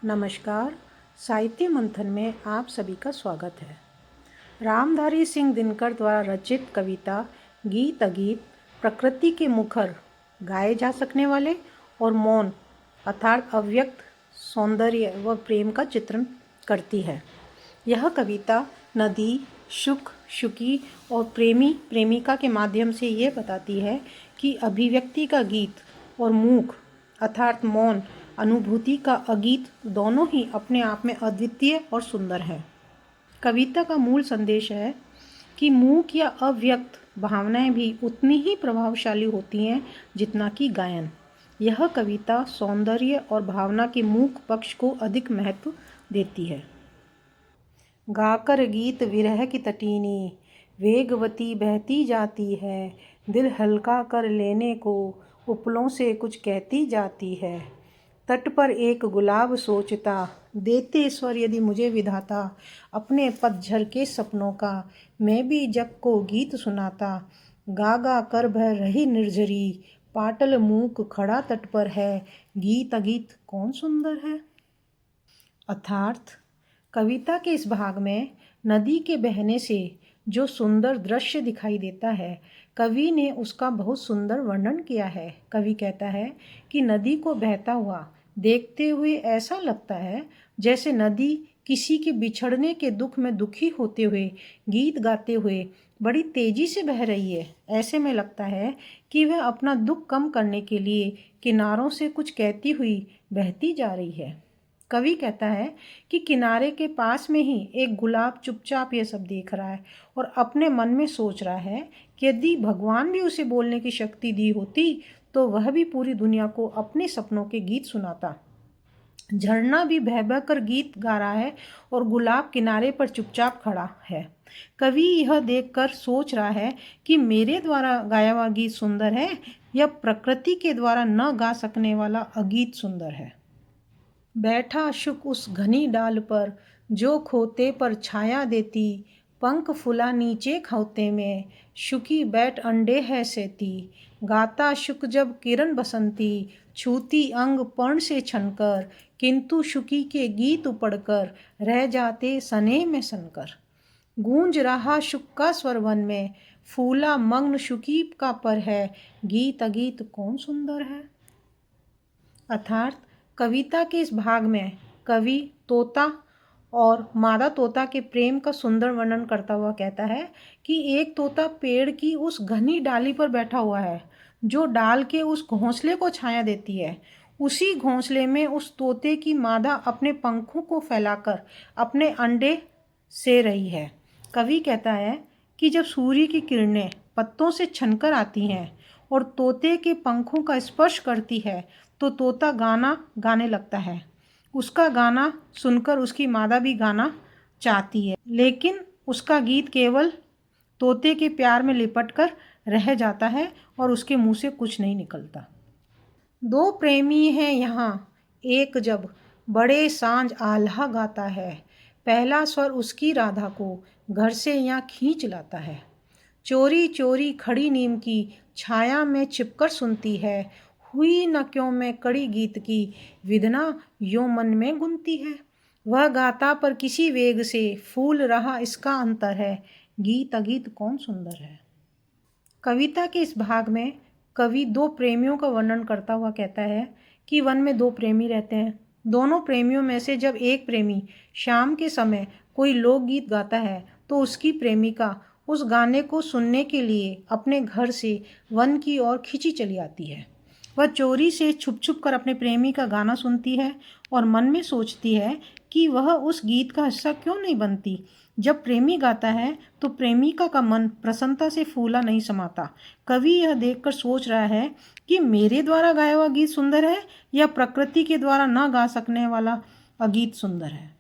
नमस्कार। साहित्य मंथन में आप सभी का स्वागत है। रामधारी सिंह दिनकर द्वारा रचित कविता गीत अगीत प्रकृति के मुखर गाए जा सकने वाले और मौन अर्थात अव्यक्त सौंदर्य व प्रेम का चित्रण करती है। यह कविता नदी, शुक, शुकी और प्रेमी प्रेमिका के माध्यम से ये बताती है कि अभिव्यक्ति का गीत और मूक अर्थात मौन अनुभूति का अगीत दोनों ही अपने आप में अद्वितीय और सुंदर है। कविता का मूल संदेश है कि मूक या अव्यक्त भावनाएं भी उतनी ही प्रभावशाली होती हैं जितना कि गायन। यह कविता सौंदर्य और भावना के मूक पक्ष को अधिक महत्व देती है। गाकर गीत विरह की तटीनी वेगवती बहती जाती है, दिल हल्का कर लेने को उपलों से कुछ कहती जाती है। तट पर एक गुलाब सोचता, देते स्वर यदि मुझे विधाता, अपने पतझर के सपनों का मैं भी जग को गीत सुनाता। गा गा कर बह रही निर्झरी, पाटल मूक खड़ा तट पर है, गीत अगीत कौन सुंदर है। अर्थात कविता के इस भाग में नदी के बहने से जो सुंदर दृश्य दिखाई देता है, कवि ने उसका बहुत सुंदर वर्णन किया है। कवि कहता है कि नदी को बहता हुआ देखते हुए ऐसा लगता है जैसे नदी किसी के बिछड़ने के दुख में दुखी होते हुए गीत गाते हुए बड़ी तेजी से बह रही है। ऐसे में लगता है कि वह अपना दुख कम करने के लिए किनारों से कुछ कहती हुई बहती जा रही है। कवि कहता है कि किनारे के पास में ही एक गुलाब चुपचाप ये सब देख रहा है और अपने मन में सोच रहा है कि यदि भगवान भी उसे बोलने की शक्ति दी होती तो वह भी पूरी दुनिया को अपने सपनों के गीत सुनाता। झरना भी बह बह कर गीत गा रहा है और गुलाब किनारे पर चुपचाप खड़ा है। कवि यह देखकर सोच रहा है कि मेरे द्वारा गाया हुआ गीत सुंदर है या प्रकृति के द्वारा न गा सकने वाला अगीत सुंदर है। बैठा शुक उस घनी डाल पर, जो खोते पर छाया देती, पंख फुला नीचे खोते में, शुकी बैठ अंडे है सेती। गाता शुक जब किरण बसंती, छूती अंग पर्ण से छनकर, किंतु शुकी के गीत पढ़कर रह जाते सने में सनकर। गूंज रहा शुक का स्वर वन में, फूला मग्न शुकी का पर है, गीत अगीत कौन सुंदर है। अर्थात कविता के इस भाग में कवि तोता और मादा तोता के प्रेम का सुंदर वर्णन करता हुआ कहता है कि एक तोता पेड़ की उस घनी डाली पर बैठा हुआ है जो डाल के उस घोंसले को छाया देती है। उसी घोंसले में उस तोते की मादा अपने पंखों को फैलाकर अपने अंडे से रही है। कवि कहता है कि जब सूर्य की किरणें पत्तों से छनकर आती हैं और तोते के पंखों का स्पर्श करती है तो तोता गाना गाने लगता है। उसका गाना सुनकर उसकी मादा भी गाना चाहती है, लेकिन उसका गीत केवल तोते के प्यार में लिपट कर रह जाता है और उसके मुंह से कुछ नहीं निकलता। दो प्रेमी हैं यहाँ, एक जब बड़े सांझ आल्हा गाता है, पहला स्वर उसकी राधा को घर से यहाँ खींच लाता है। चोरी चोरी खड़ी नीम की छाया में छिपकर सुनती है, हुई न क्यों मैं कड़ी गीत की, विधना यो मन में गुनती है। वह गाता पर किसी वेग से, फूल रहा इसका अंतर है, गीत अगीत कौन सुंदर है। कविता के इस भाग में कवि दो प्रेमियों का वर्णन करता हुआ कहता है कि वन में दो प्रेमी रहते हैं। दोनों प्रेमियों में से जब एक प्रेमी शाम के समय कोई लोकगीत गाता है तो उसकी प्रेमिका उस गाने को सुनने के लिए अपने घर से वन की ओर खिंची चली आती है। वह चोरी से छुप छुप कर अपने प्रेमी का गाना सुनती है और मन में सोचती है कि वह उस गीत का हिस्सा क्यों नहीं बनती। जब प्रेमी गाता है तो प्रेमिका का मन प्रसन्नता से फूला नहीं समाता। कवि यह देखकर सोच रहा है कि मेरे द्वारा गाया हुआ गीत सुंदर है या प्रकृति के द्वारा न गा सकने वाला अगीत सुंदर है।